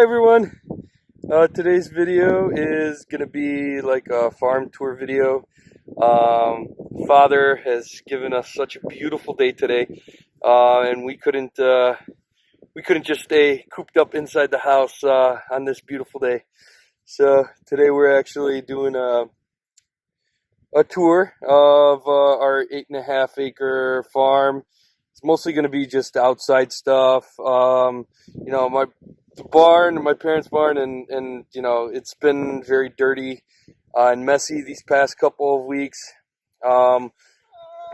everyone. Today's video is gonna be like a farm tour video. Father has given us such a beautiful day today, and we couldn't just stay cooped up inside the house on this beautiful day. So today we're actually doing a tour of our 8.5 acre farm. It's mostly going to be just outside stuff. The barn, my parents' barn, and it's been very dirty and messy these past couple of weeks. I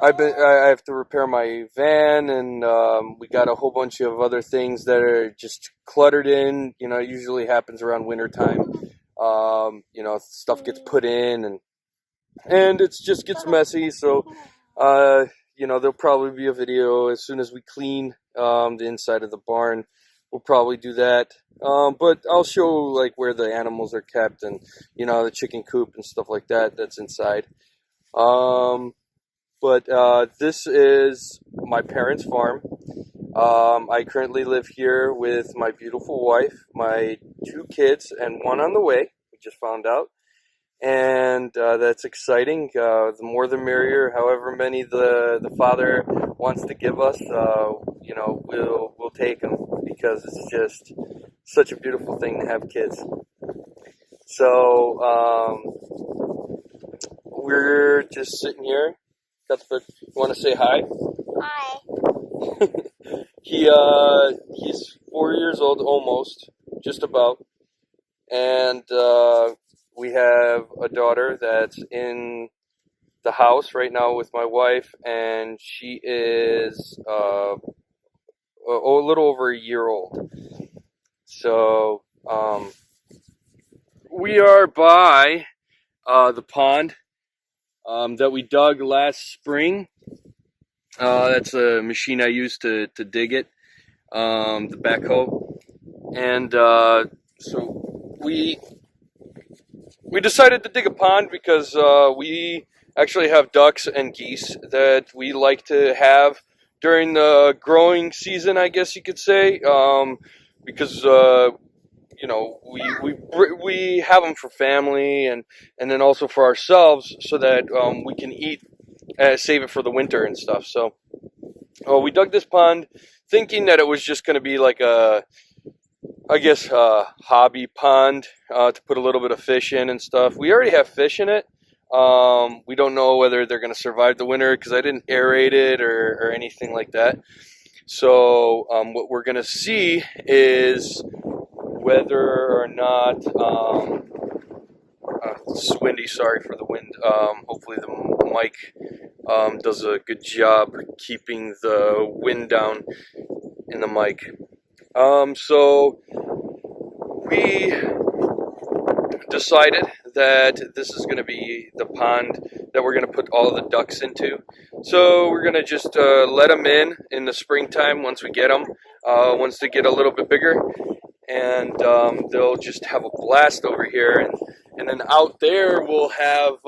have to repair my van, and we got a whole bunch of other things that are just cluttered in. It usually happens around winter time. Stuff gets put in, and it just gets messy. So there'll probably be a video as soon as we clean the inside of the barn. We'll probably do that, but I'll show like where the animals are kept and the chicken coop and stuff like that that's inside. But this is my parents' farm. I currently live here with my beautiful wife, my 2 kids, and one on the way. We just found out, and that's exciting. The more the merrier. However many the father wants to give us, we'll take them, because it's just such a beautiful thing to have kids. So we're just sitting here. Cuthbert, you want to say hi? Hi. He's 4 years old, almost, just about, and we have a daughter that's in the house right now with my wife, and she is a little over a year old. So we are by the pond that we dug last spring. That's a machine I used to dig it, the backhoe. And so we decided to dig a pond because we actually have ducks and geese that we like to have during the growing season, I guess you could say, because we have them for family and then also for ourselves, so that we can eat, save it for the winter and stuff. So we dug this pond thinking that it was just going to be like a hobby pond to put a little bit of fish in and stuff. We already have fish in it. We don't know whether they're going to survive the winter because I didn't aerate it or anything like that. So what we're going to see is whether or not, it's windy, sorry for the wind. Hopefully the mic does a good job keeping the wind down in the mic. So we decided that this is going to be the pond that we're going to put all the ducks into. So we're going to just let them in the springtime once we get them, once they get a little bit bigger, and they'll just have a blast over here. And then out there we'll have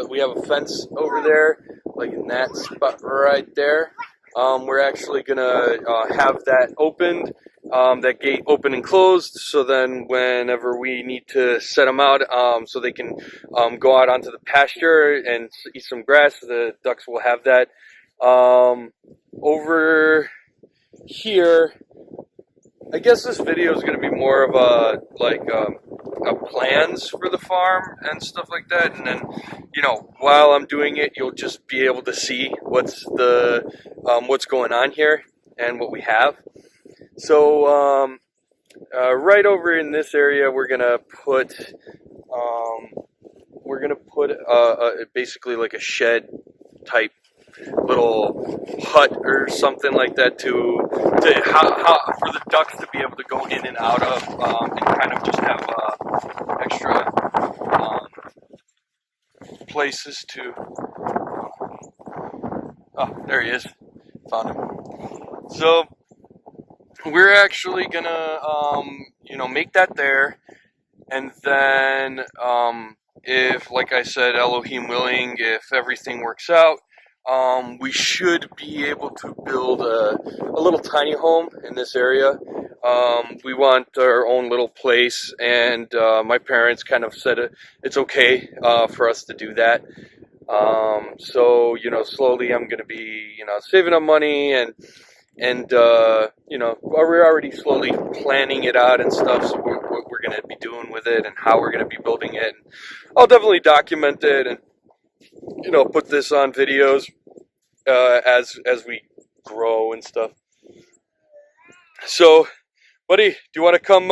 we have a fence over there, like in that spot right there. We're actually going to have that opened, that gate open and closed, so then whenever we need to set them out, so they can go out onto the pasture and eat some grass, the ducks will have that. Over here, I guess this video is going to be more of a plans for the farm and stuff like that, and then while I'm doing it, you'll just be able to see what's going on here and what we have. So right over in this area, we're gonna put basically like a shed type little hut or something like that for the ducks to be able to go in and out of, and kind of just have extra places to. Oh, there he is. Found him. So we're actually gonna make that there, and then if, like I said, Elohim willing, if everything works out, we should be able to build a little tiny home in this area. We want our own little place, and my parents kind of said it's okay for us to do that. So, slowly I'm going to be, saving up money and we're already slowly planning it out and stuff. So what we're going to be doing with it and how we're going to be building it. I'll definitely document it and, put this on videos as we grow and stuff. So, buddy, do you want to come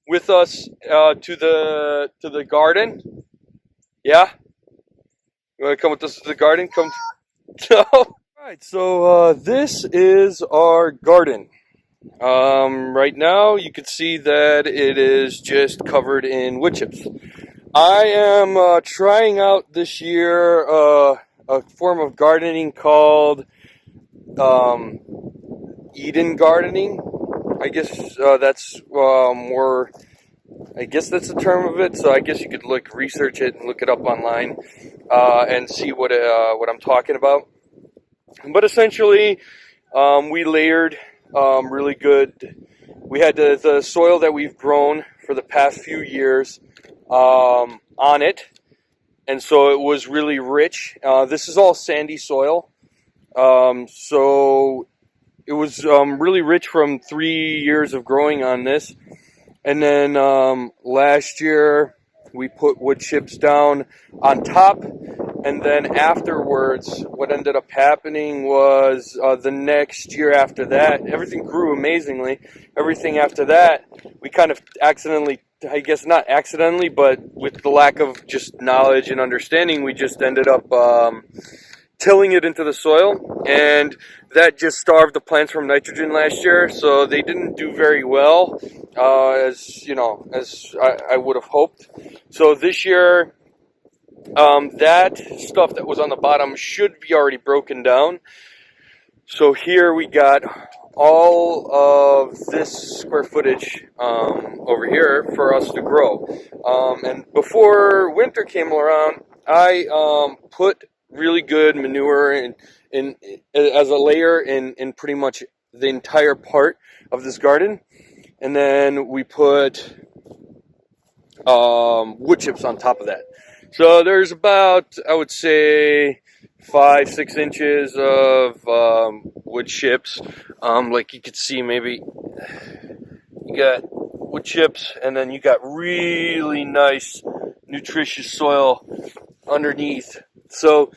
with us to the garden? Yeah? You want to come with us to the garden? Come. No. All right, so this is our garden. Right now, you can see that it is just covered in wood chips. I am trying out this year a form of gardening called Eden gardening. I guess that's more. I guess that's the term of it. So I guess you could research it and look it up online and see what I'm talking about. But essentially, we layered really good. We had the soil that we've grown for the past few years on it, and so it was really rich. This is all sandy soil, so it was really rich from 3 years of growing on this. And then last year we put wood chips down on top, and then afterwards what ended up happening was the next year after that, everything grew amazingly. Everything after that, we kind of accidentally, I guess not accidentally, but with the lack of just knowledge and understanding, we just ended up tilling it into the soil, and that just starved the plants from nitrogen last year, so they didn't do very well, as I would have hoped. So this year, that stuff that was on the bottom should be already broken down. So here we got all of this square footage over here for us to grow. And before winter came around, I put really good manure in as a layer in pretty much the entire part of this garden, and then we put wood chips on top of that. So there's about, I would say, 5-6 inches of wood chips. Like you could see, maybe you got wood chips, and then you got really nice, nutritious soil underneath. So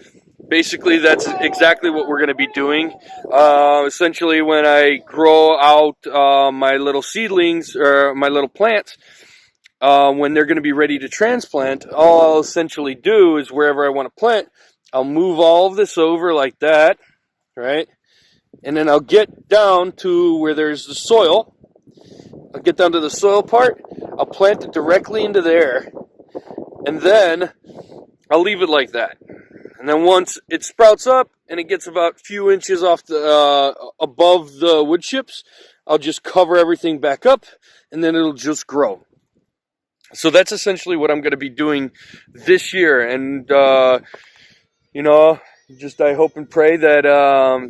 basically, that's exactly what we're going to be doing. Essentially, when I grow out my little seedlings or my little plants, when they're going to be ready to transplant, all I'll essentially do is wherever I want to plant, I'll move all of this over like that, right? And then I'll get down to where there's the soil. I'll get down to the soil part. I'll plant it directly into there. And then I'll leave it like that. And then once it sprouts up and it gets about a few inches off the above the wood chips, I'll just cover everything back up, and then it'll just grow. So that's essentially what I'm going to be doing this year. And just I hope and pray that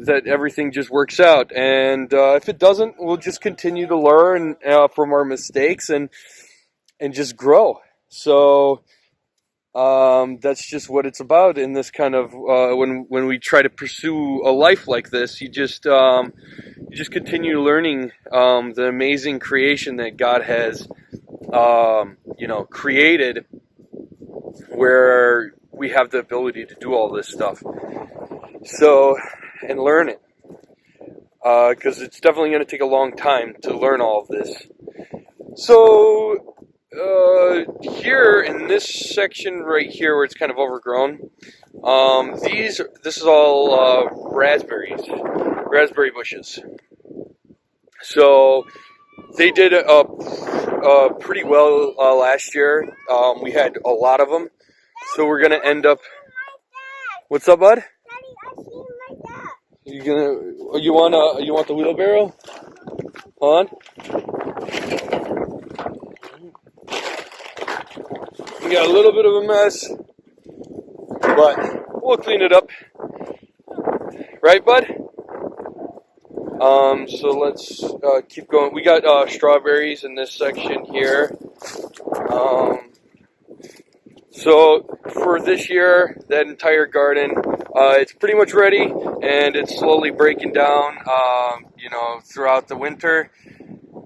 that everything just works out. And if it doesn't, we'll just continue to learn from our mistakes and just grow. So that's just what it's about in this kind of when we try to pursue a life like this. You just continue learning the amazing creation that God has created, where we have the ability to do all this stuff. So, and learn it, because it's definitely going to take a long time to learn all of this. So here in this section right here where it's kind of overgrown, this is all raspberry bushes. So they did pretty well last year. We had a lot of them, so we're gonna end up. What's up, bud? You want the wheelbarrow? Hold on. We got a little bit of a mess, but we'll clean it up. Right, bud? So let's keep going. We got strawberries in this section here. So for this year, that entire garden, it's pretty much ready, and it's slowly breaking down, throughout the winter.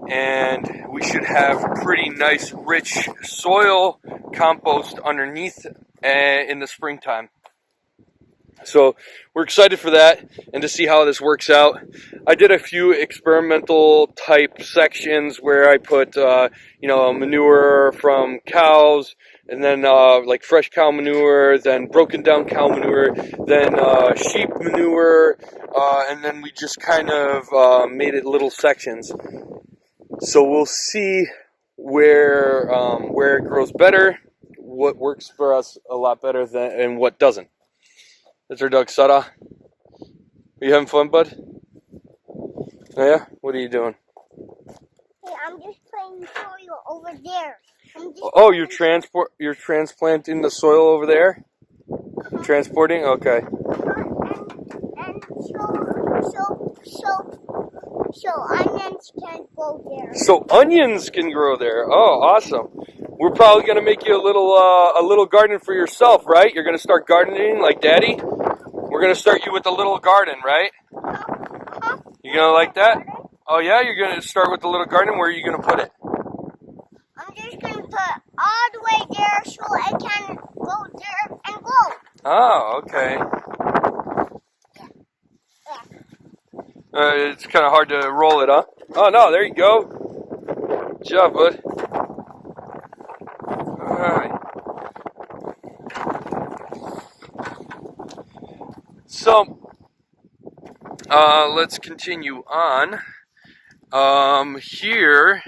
And we should have pretty nice, rich soil compost underneath in the springtime. So we're excited for that and to see how this works out. I did a few experimental type sections where I put, manure from cows, and then like fresh cow manure, then broken down cow manure, then sheep manure, and then we just kind of made it little sections. So we'll see where it grows better, what works for us a lot better and what doesn't. That's our dog, Sarah. Are you having fun, bud? Oh, yeah? What are you doing? Hey, I'm just playing soil over there. Oh, you're transplanting the soil over there? Transporting? Okay. And so onions can go there. So onions can grow there. Oh, awesome. We're probably going to make you a little garden for yourself, right? You're going to start gardening like Daddy? We're going to start you with a little garden, right? You going to like that? Oh, yeah? You're going to start with the little garden? Where are you going to put it? I'm just going to put all the way there so I can go there and go. Oh, okay. It's kind of hard to roll it, huh? Oh, no, there you go. Good job, bud. All right. So, let's continue on. Here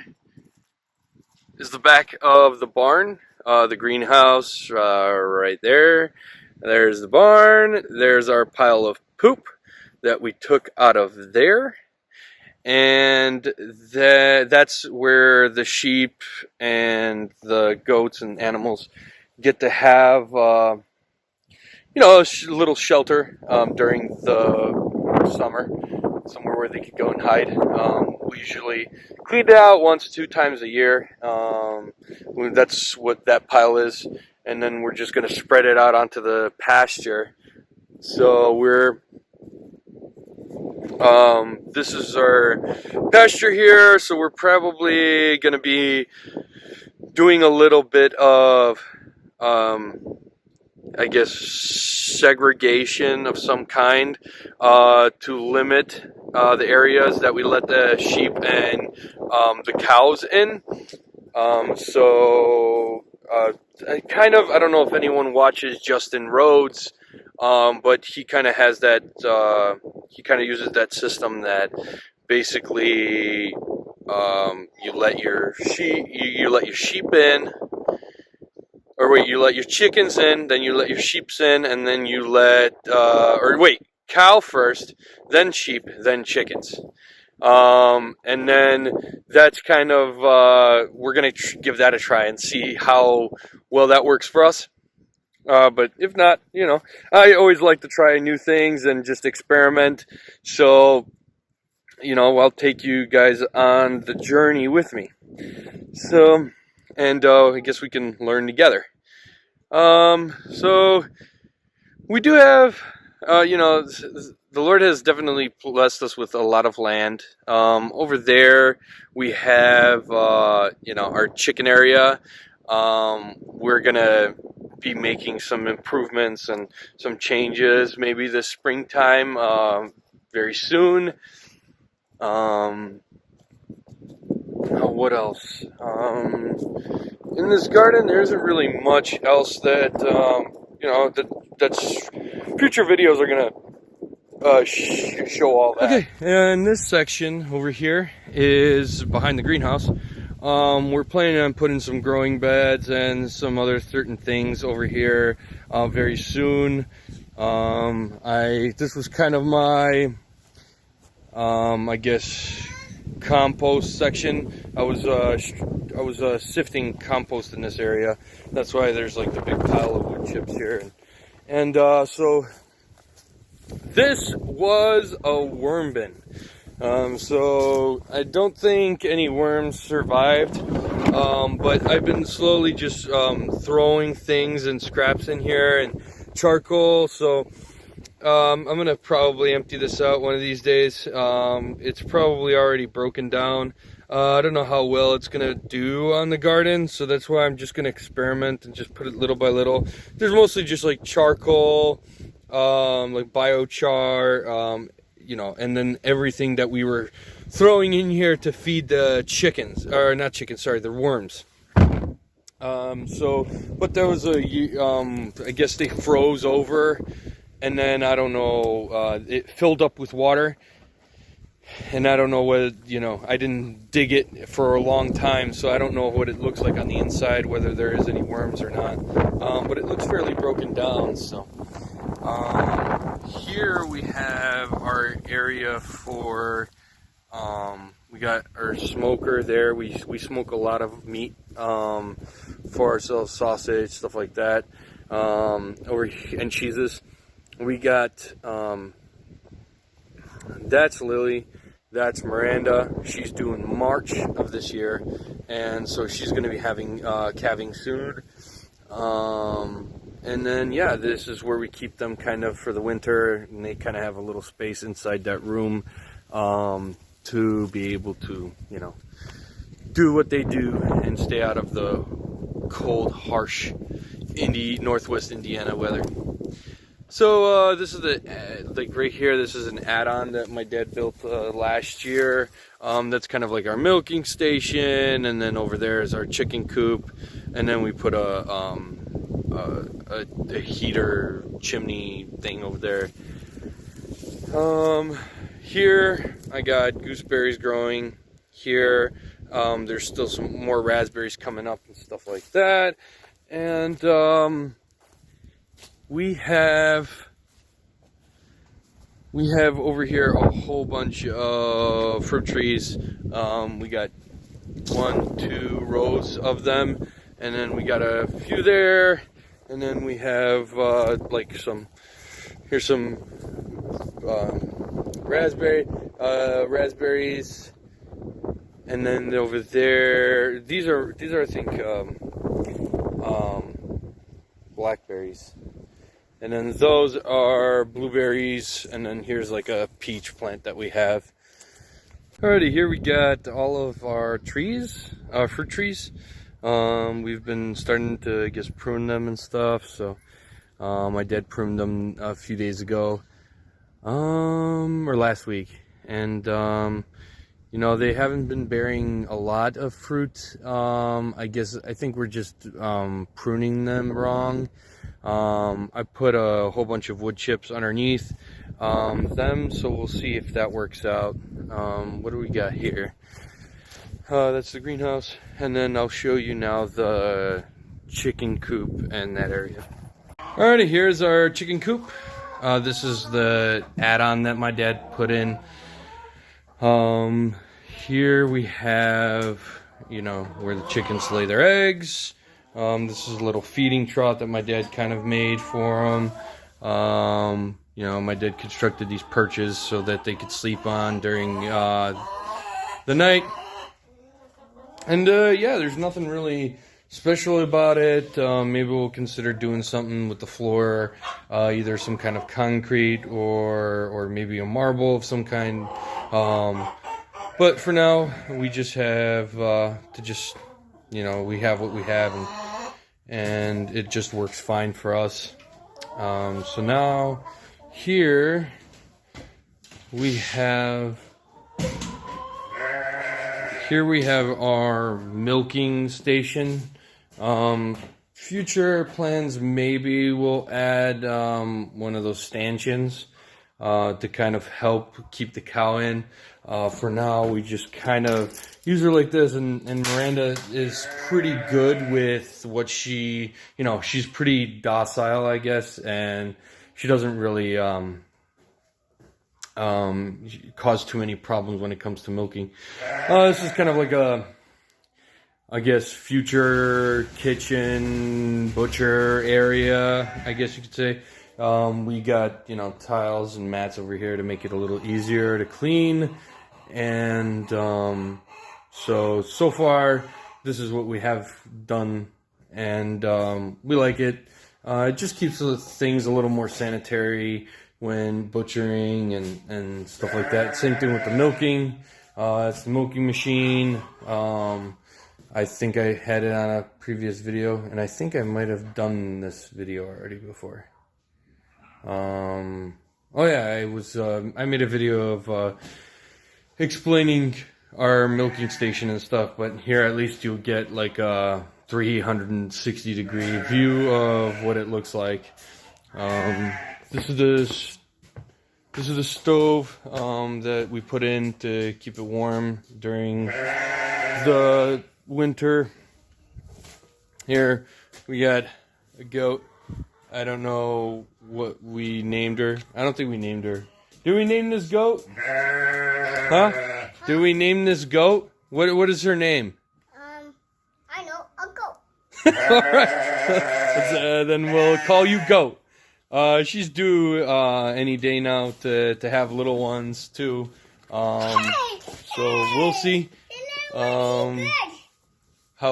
is the back of the barn, the greenhouse right there. There's the barn. There's our pile of poop that we took out of there. And that's where the sheep and the goats and animals get to have, a little shelter during the summer, somewhere where they could go and hide. We usually clean it out once, 2 times a year. That's what that pile is. And then we're just going to spread it out onto the pasture. So this is our pasture here, so we're probably going to be doing a little bit of, segregation of some kind to limit the areas that we let the sheep and the cows in. I don't know if anyone watches Justin Rhodes, but he kind of has that, he kind of uses that system that basically you let your sheep in, or wait, you let your chickens in, then you let your sheep in, and then you let, cow first, then sheep, then chickens. And then that's kind of, we're going to give that a try and see how well that works for us. But if not, I always like to try new things and just experiment. So, I'll take you guys on the journey with me. So, and I guess we can learn together. So we do have, the Lord has definitely blessed us with a lot of land. Over there we have, our chicken area. We're gonna be making some improvements and some changes maybe this springtime, very soon. What else? In this garden, there isn't really much else that, that's future videos are gonna show all that. Okay, and this section over here is behind the greenhouse. We're planning on putting some growing beds and some other certain things over here very soon. This was kind of my, compost section. I was sifting compost in this area. That's why there's like the big pile of wood chips here. And so this was a worm bin. So I don't think any worms survived, but I've been slowly just throwing things and scraps in here and charcoal. So I'm gonna probably empty this out one of these days. It's probably already broken down. I don't know how well it's gonna do on the garden, so that's why I'm just gonna experiment and just put it little by little. There's mostly just like charcoal, like biochar, you know, and then everything that we were throwing in here to feed the chickens, or not chickens, sorry, the worms. But there was I guess they froze over, and then I don't know, it filled up with water, and I don't know what, you know, I didn't dig it for a long time, so I don't know what it looks like on the inside, whether there is any worms or not, but it looks fairly broken down. So here we have our area for, we got our smoker there. We smoke a lot of meat for ourselves, sausage, stuff like that, and cheeses. We got, that's Lily, that's Miranda. She's doing March of this year, and so she's going to be having calving soon. And then, yeah, this is where we keep them kind of for the winter, and they kind of have a little space inside that room to be able to, you know, do what they do and stay out of the cold, harsh Northwest Indiana weather. So this is like right here, this is an add-on that my dad built last year. That's kind of like our milking station, and then over there is our chicken coop, and then we put a heater chimney thing over there. Here I got gooseberries growing here. There's still some more raspberries coming up and stuff like that, and we have over here a whole bunch of fruit trees. We got 1-2 rows of them, and then we got a few there, and then we have like here's some raspberries, and then over there these are I think blackberries. And then those are blueberries, and then here's like a peach plant that we have. Alrighty, here we got all of our trees, fruit trees. We've been starting to, I guess, prune them and stuff. So my dad pruned them a few days ago, or last week, and you know, they haven't been bearing a lot of fruit. I think we're just pruning them wrong. I put a whole bunch of wood chips underneath them, so we'll see if that works out. What do we got here? That's the greenhouse, and then I'll show you now the chicken coop and that area. Alrighty, here's our chicken coop. This is the add-on that my dad put in. Here we have, you know, where the chickens lay their eggs. This is a little feeding trough that my dad kind of made for them. You know, my dad constructed these perches so that they could sleep on during the night. And yeah, there's nothing really special about it. Maybe we'll consider doing something with the floor, either some kind of concrete or maybe a marble of some kind. But for now, we just have to just, you know, we have what we have, and it just works fine for us. So now here we have our milking station. Future plans, maybe we'll add one of those stanchions to kind of help keep the cow in. For now, we just kind of use her like this, and Miranda is pretty good with what she, you know, she's pretty docile, I guess, and she doesn't really cause too many problems when it comes to milking. This is kind of like a, I guess, future kitchen butcher area, I guess you could say. We got, you know, tiles and mats over here to make it a little easier to clean. And so far this is what we have done, and we like it. It just keeps things a little more sanitary when butchering and stuff like that. Same thing with the milking. It's the milking machine. I think I had it on a previous video, and I think I might have done this video already before. Oh yeah, I made a video of explaining our milking station and stuff, but here at least you'll get like a 360-degree view of what it looks like. This is the stove that we put in to keep it warm during the winter. Here we got a goat. I don't know what we named her. I don't think we named her. Did we name this goat? Huh? Did we name this goat? What is her name? I know, a goat. Alright. Then we'll call you Goat. She's due any day now to have little ones too. So we'll see how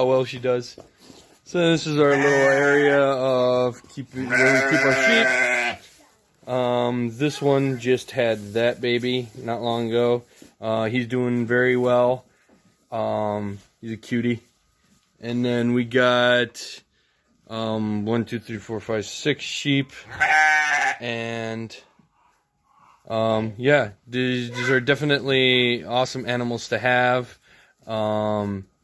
well she does. So this is our little area of where we keep our sheep. This one just had that baby not long ago. He's doing very well. He's a cutie. And then we got 1, 2, 3, 4, 5, 6 sheep. And yeah, these are definitely awesome animals to have.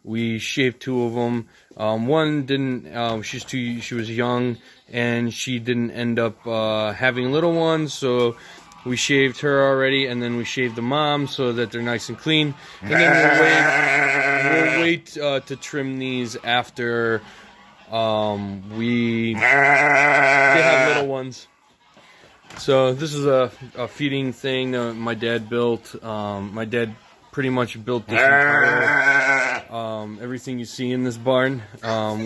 We shaved 2 of them. One didn't. She was young, and she didn't end up having little ones. So we shaved her already, and then we shaved the mom so that they're nice and clean. And then we'll wait to trim these after they have little ones. So this is a feeding thing that my dad built. My dad pretty much built this entire everything you see in this barn,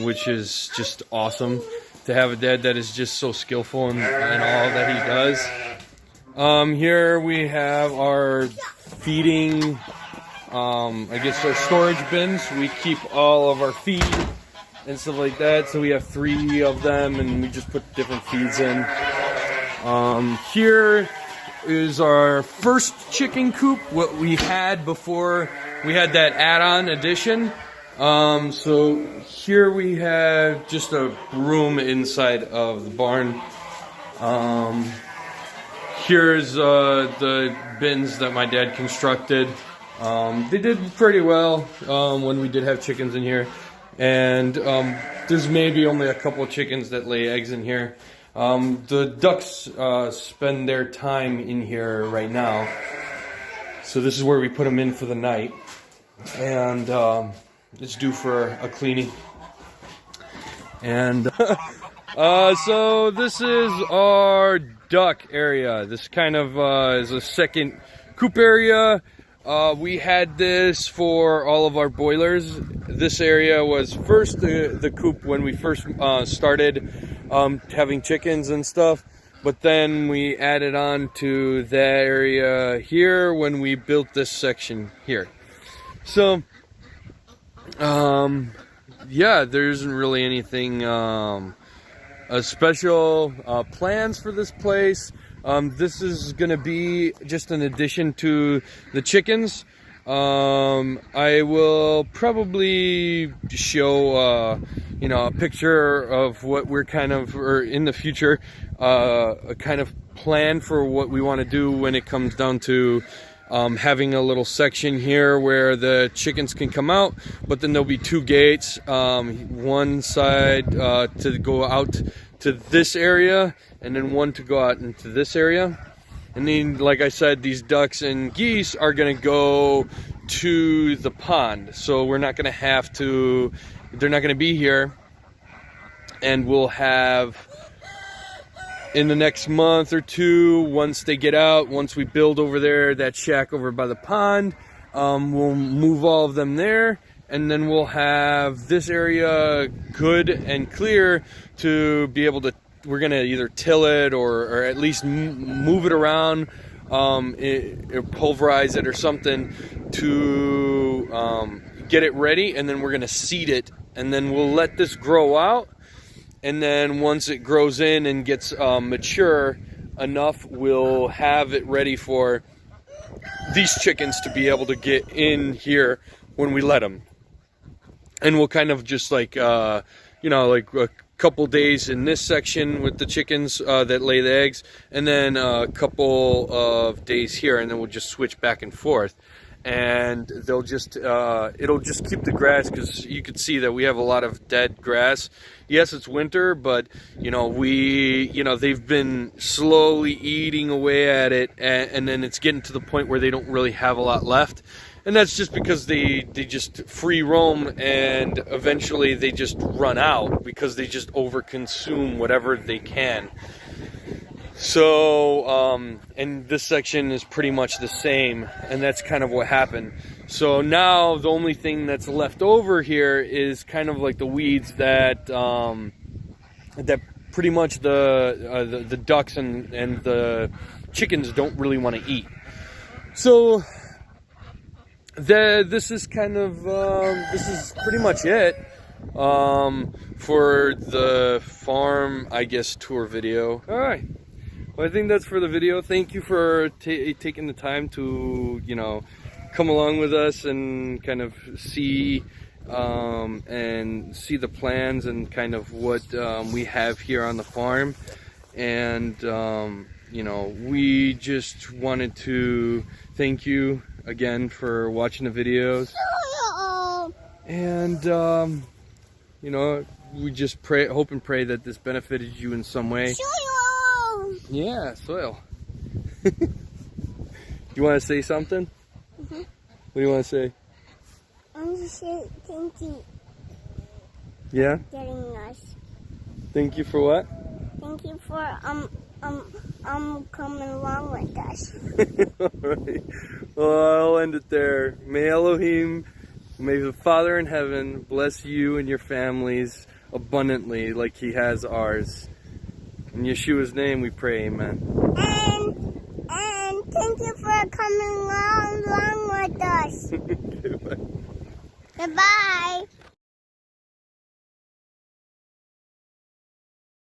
which is just awesome to have a dad that is just so skillful in all that he does. Here we have our feeding, I guess our storage bins. We keep all of our feed and stuff like that. So we have 3 of them, and we just put different feeds in. Here is our first chicken coop, what we had before we had that add-on addition. So here we have just a room inside of the barn. Here's the bins that my dad constructed. They did pretty well when we did have chickens in here. And there's maybe only a couple of chickens that lay eggs in here. The ducks spend their time in here right now. So this is where we put them in for the night. And it's due for a cleaning. And so this is our duck area. This kind of is a second coop area. We had this for all of our boilers. This area was first the coop when we first started having chickens and stuff, but then we added on to that area here when we built this section here. So yeah, there isn't really anything special plans for this place. This is going to be just an addition to the chickens. I will probably show, a picture of what we're kind of, or in the future, a kind of plan for what we want to do when it comes down to having a little section here where the chickens can come out, but then there'll be 2 gates, one side to go out to this area, and then one to go out into this area. And then, like I said, these ducks and geese are going to go to the pond. So we're not going to have to, they're not going to be here. And we'll have, in the next month or 2, once they get out, once we build over there, that shack over by the pond, we'll move all of them there. And then we'll have this area good and clear to be able to, we're going to either till it or at least move it around or pulverize it or something to get it ready, and then we're going to seed it, and then we'll let this grow out, and then once it grows in and gets mature enough, we'll have it ready for these chickens to be able to get in here when we let them. And we'll kind of just like like a couple days in this section with the chickens that lay the eggs, and then a couple of days here, and then we'll just switch back and forth. And they'll just it'll just keep the grass, because you can see that we have a lot of dead grass. Yes, it's winter, but they've been slowly eating away at it, and then it's getting to the point where they don't really have a lot left. And that's just because they just free roam, and eventually they just run out because they just overconsume whatever they can. So, and this section is pretty much the same, and that's kind of what happened. So now the only thing that's left over here is kind of like the weeds that that pretty much the ducks and the chickens don't really want to eat. So this is kind of this is pretty much it for the farm, I guess, tour video. All right. Well, I think that's for the video. Thank you for taking the time to, come along with us and kind of see the plans and kind of what we have here on the farm. And, we just wanted to thank you again for watching the videos. And, we just hope and pray that this benefited you in some way. Yeah, soil. You want to say something? Mm-hmm. What do you want to say? I want to say thank you. Yeah? Getting us. Thank you for what? Thank you for coming along with us. Alright. Well, I'll end it there. May Elohim, may the Father in heaven bless you and your families abundantly like he has ours. In Yeshua's name we pray, amen. And thank you for coming along with us. Okay, bye. Goodbye.